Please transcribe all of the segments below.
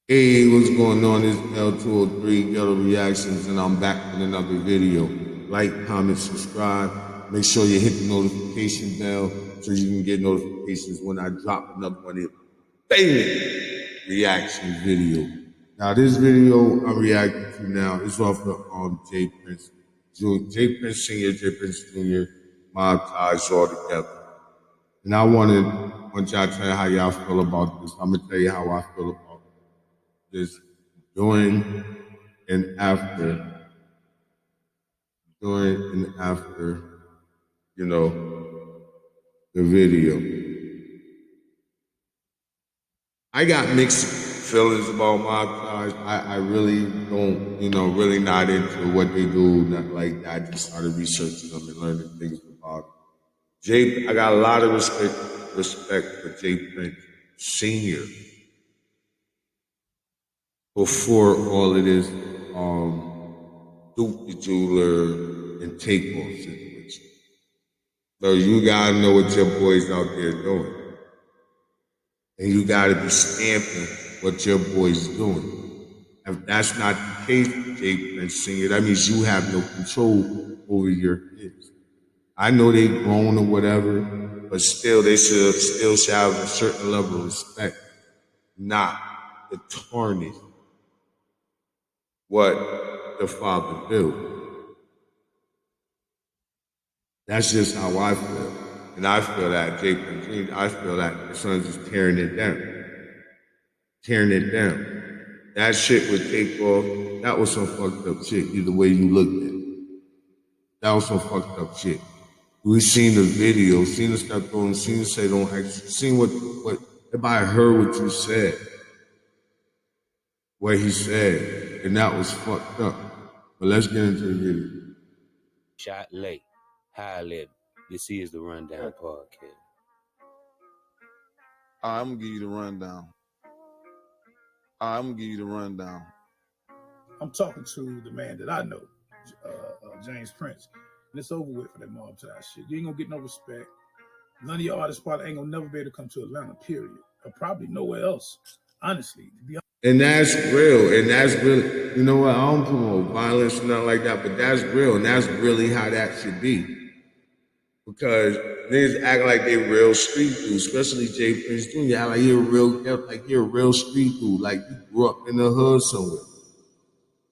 Hey, what's going on? It's L203 Ghetto Reactions, and I'm back with another video. Like, comment, subscribe. Make sure you hit the notification bell so you can get notifications when I drop another one of your favorite reaction video. Now, this video I'm reacting to now is off of J Prince, J Prince Sr., J Prince Jr., Mob Ties all together. And I want y'all to tell you how y'all feel about this. I'm gonna tell you how I feel about this during and after, during and after, you know, the video. I got mixed feelings about Mob Ties. I really don't, really not into what they do. Not like that. I just started researching them and learning things about it. I got a lot of respect for Jay Prince Sr. before all of this Duke the Jeweler and Takeoff situation. So you gotta know what your boys out there doing. And you gotta be stamping what your boys doing. If that's not the case, Jay Prince Sr., that means you have no control over your kids. I know they grown or whatever, but still they should have a certain level of respect, not to tarnish what the father built. That's just how I feel. And I feel that I feel that the son's just tearing it down. Tearing it down. That shit would take off. That was some fucked up shit, either way you looked at it. That was some fucked up shit. We seen the video, seen the stuff going, seen the say don't actually, seen what everybody heard what you said. What he said. And that was fucked up. But let's get into the video. Shot late. High level. This is the Rundown Podcast. I'm gonna give you the rundown. I'm talking to the man that I know, James Prince, and it's over with for that Mob Ties shit. You ain't gonna get no respect. None of your artists probably ain't gonna never be able to come to Atlanta, period, or probably nowhere else. Honestly, to be honest. And that's real. And that's really, you know what? I don't promote violence or nothing like that, but that's real. And that's really how that should be. Because niggas act like they real street dudes, especially Jay Prince Jr. Act like you're a real street dude, like you grew up in the hood somewhere.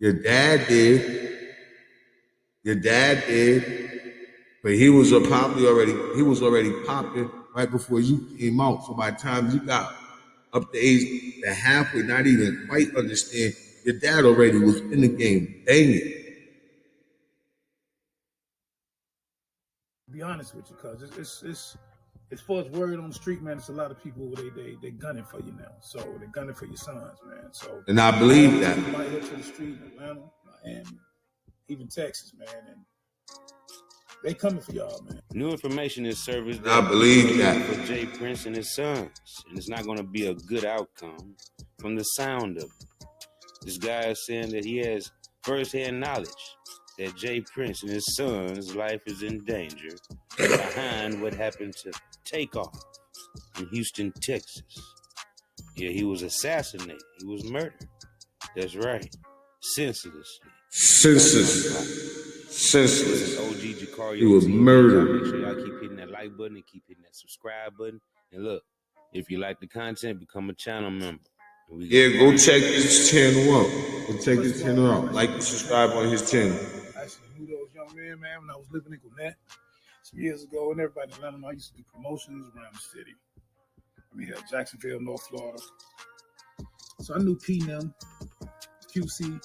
Your dad did. But he was already popping right before you came out. So by the time you got up to age the halfway, not even quite understand, your dad already was in the game banging. Be honest with you, cause it's as far as word on the street, man, it's a lot of people they gunning for you now. So they're gunning for your sons, man. So and I believe that. Everybody here to the street in Atlanta, Miami, even Texas, man, and they coming for y'all, man. New information is service I believe that for Jay Prince and his sons, and it's not going to be a good outcome from the sound of it. This guy is saying that he has first-hand knowledge that Jay Prince and his son's life is in danger behind what happened to Takeoff in Houston, Texas. Yeah, he was assassinated. He was murdered. That's right. Senselessly. Senseless. OG Jacario. He was murdered. Make sure y'all keep hitting that like button and keep hitting that subscribe button. And look, if you like the content, become a channel member. Go check his channel out. Go check his channel out. Like and subscribe on his channel. I actually knew those young men, man, when I was living in Gwinnett some years ago, and everybody in Atlanta, I used to do promotions around the city. I mean, Jacksonville, North Florida. So I knew P&M, QC,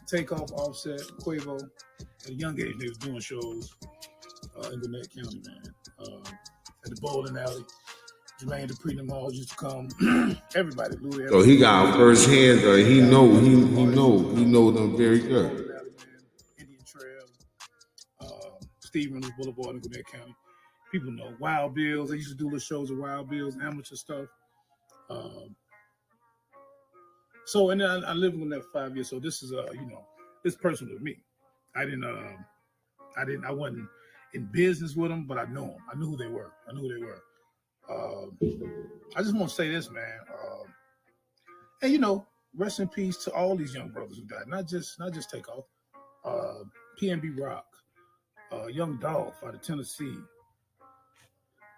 Takeoff, Offset, Quavo. At a young age, they was doing shows in Gwinnett County, man. At the bowling alley. Jermaine Dupri, them all used to come. Everybody, Louis. So he got first hand, he know them very good. Indian Trail, Steve Reynolds Boulevard in Gwinnett County. People know Wild Bills. They used to do little shows of Wild Bills, amateur stuff. So, and then I lived in that 5 years. So this is, it's personal to me. I wasn't in business with them, but I know them. I knew who they were. I just want to say this, man. And you know, rest in peace to all these young brothers who died. Not just Takeoff. PNB Rock, Young Dolph out of Tennessee.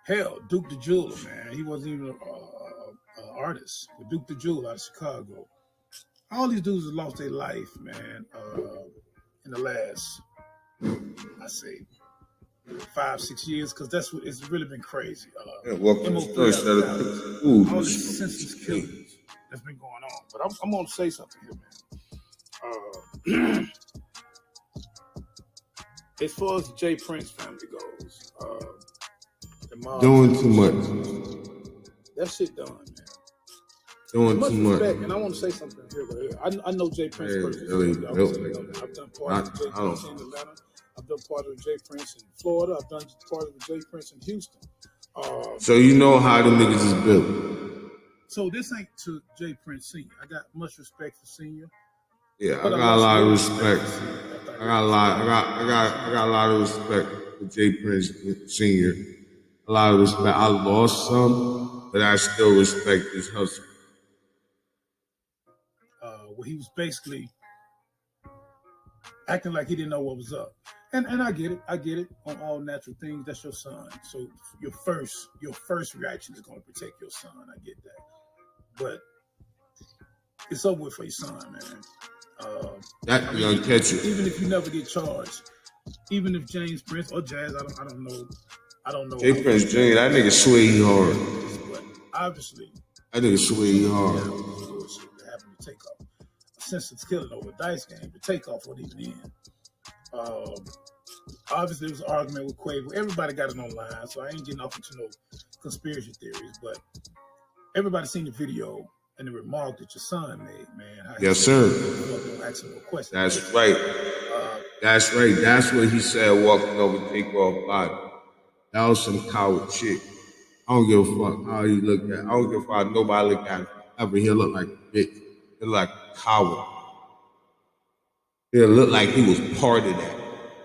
Hell, Duke the Jeweler, man. He wasn't even an artist. But Duke the Jeweler out of Chicago. All these dudes have lost their life, man, in the last, I say, 5-6 years, because that's what it's really been crazy. Welcome to the first all these senseless killings that's been going on. But I'm going to say something here, man. As far as the J. Prince family goes, doing too much. That shit done, man. Doing Much too much. respect, and I want to say something here. I know J. Prince personally. I've done part of the J. Prince in Atlanta. I've done part of the J. Prince in Florida. I've done part of the J. Prince in Houston. So you know how the niggas is built. So this ain't to J. Prince Sr. I got much respect for Senior. Yeah, I got a lot of respect. I got a lot of respect for J. Prince Sr. A lot of respect. I lost some, but I still respect his hustle. Where he was basically acting like he didn't know what was up. And I get it on all natural things. That's your son. So your first reaction is going to protect your son. I get that. But it's over with for your son, man. You'll catch it. Even if you never get charged, even if James Prince or Jazz, I don't know. J. Prince Jr., that nigga swear he hard. But obviously, That nigga swear he hard. bullshit that happened to Takeoff. Senseless killing over a dice game, but Takeoff wasn't even in. Obviously, there was an argument with Quavo. Everybody got it online, so I ain't getting off into no conspiracy theories, but everybody seen the video and the remark that your son made, man. Yes, sir. Don't ask him no questions. That's right. That's right. That's what he said walking over Takeoff body. That was some coward shit. I don't give a fuck how he looked at. I don't give a fuck how nobody look at him. Ever he look like a bitch. He look like a coward. He looked like he was part of that,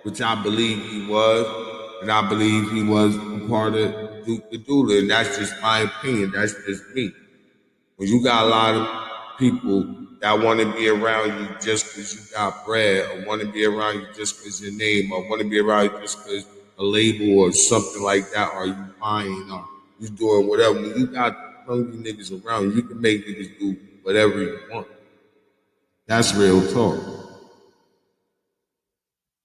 which I believe he was, and I believe he was a part of Duke the Jeweler, and that's just my opinion. That's just me. When you got a lot of people that want to be around you just because you got bread, or want to be around you just because your name, or want to be around you just because a label or something like that, or you buying, or you doing whatever. When you got hungry niggas around you can make niggas do whatever you want. That's real talk.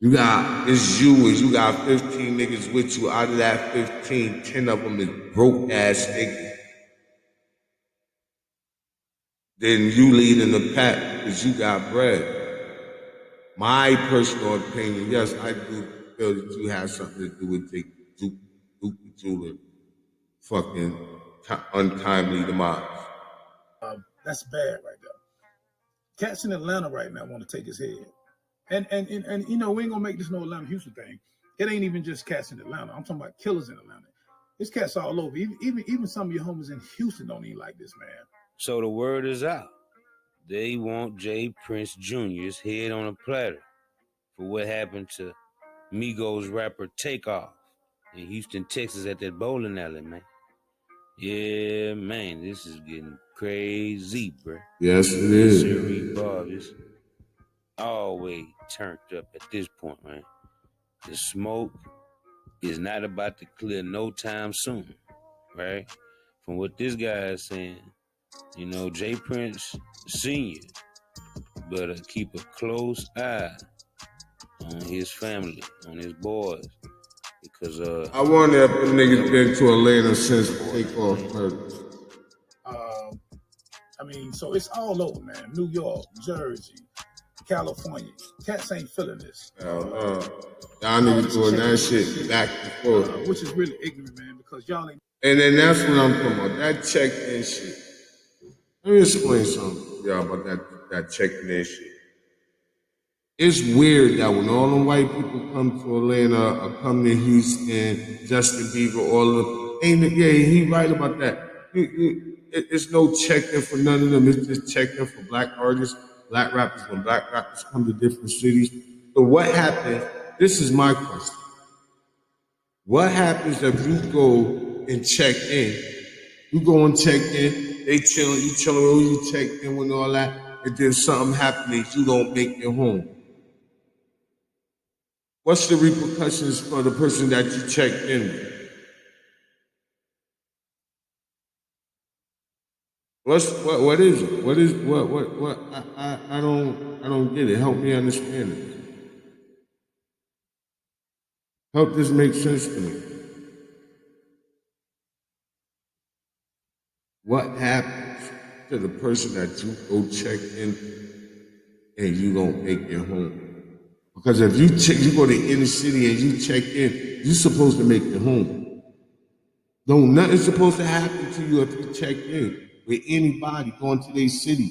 It's you and you got 15 niggas with you. Out of that 15, 10 of them is broke ass niggas. Then you lead in the pack because you got bread. My personal opinion, yes, I do feel that you have something to do with Duke the Jeweler fucking untimely demise. That's bad right there. Cats in Atlanta right now want to take his head. And you know, we ain't gonna make this no Atlanta Houston thing. It ain't even just cats in Atlanta. I'm talking about killers in Atlanta. There's cats all over. Even some of your homies in Houston don't even like this, man. So the word is out. They want J. Prince Jr.'s head on a platter for what happened to Migos rapper Takeoff in Houston, Texas at that bowling alley, man. Yeah, man, this is getting crazy, bro. Yes, it is. Siri Bob is always turned up at this point, man. The smoke is not about to clear no time soon, right? From what this guy is saying, you know, J. Prince Sr. better keep a close eye on his family, on his boys, because I wonder if the niggas been to Atlanta since Takeoff murder. I mean, so it's all over, man. New York, Jersey, California. Cats ain't feeling this. Y'all niggas doing that shit back and forth. Which is really ignorant, man, because y'all ain't. And then that's what I'm talking about. That check-in shit. Let me explain something to y'all about that checking-in shit. It's weird that when all them white people come to Atlanta or come to Houston, Justin Bieber, all of them, he right about that. It's no check-in for none of them. It's just check-in for black artists, black rappers, when black rappers come to different cities. So what happens, this is my question. What happens if you go and check in? You go and check in, they chilling, you chilling with who you checked in with and all that, and then something happens, you don't make it home. What's the repercussions for the person that you checked in with? What is it? What I don't get it. Help me understand it. Help this make sense to me. What happens to the person that you go check in and you don't make it home? Because if you go to the inner city and you check in, you're supposed to make it home. Nothing's supposed to happen to you if you check in with anybody going to their city.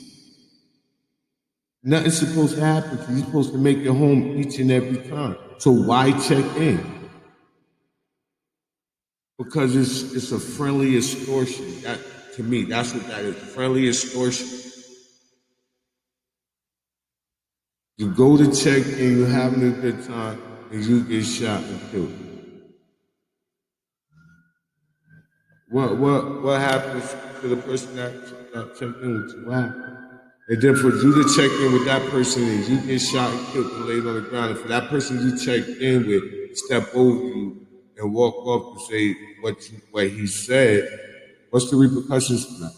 Nothing's supposed to happen to you. You're supposed to make it home each and every time. So why check in? Because it's a friendly extortion. That, to me, that's what that is. Friendly extortion. You go to check in, you're having a good time, and you get shot and killed. What happens to the person that checked in with you? What happened? And then for you to check in with that person and you get shot and killed and laid on the ground, and for that person you checked in with step over you and walk off to say what he said, what's the repercussions for that?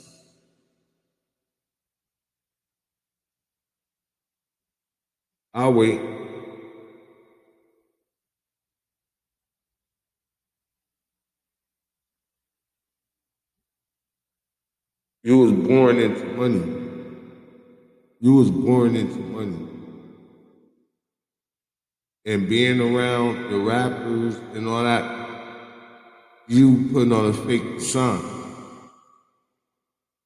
I'll wait. You was born into money. You was born into money. And being around the rappers and all that, you putting on a fake persona.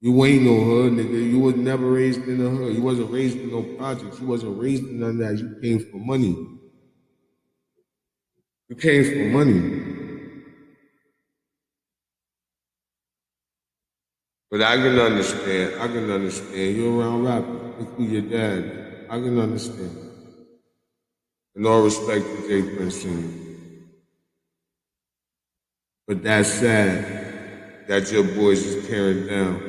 You ain't no hood, nigga. You was never raised in the hood. You wasn't raised in no projects. You wasn't raised in none of that. You came for money. You came for money. But I can understand. You're around rappers. Look who your dad is. I can understand. And all respect to Jay Prince Sr. But that's sad that your boys is tearing down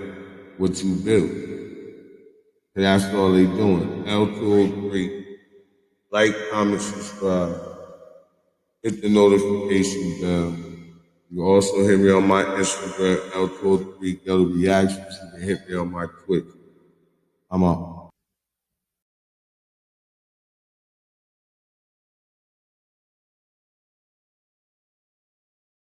what you built. And that's all they doing. L203. Like, comment, subscribe. Hit the notification bell. You can also hit me on my Instagram, L203 Ghetto Reactions. You can hit me on my Twitch. I'm out.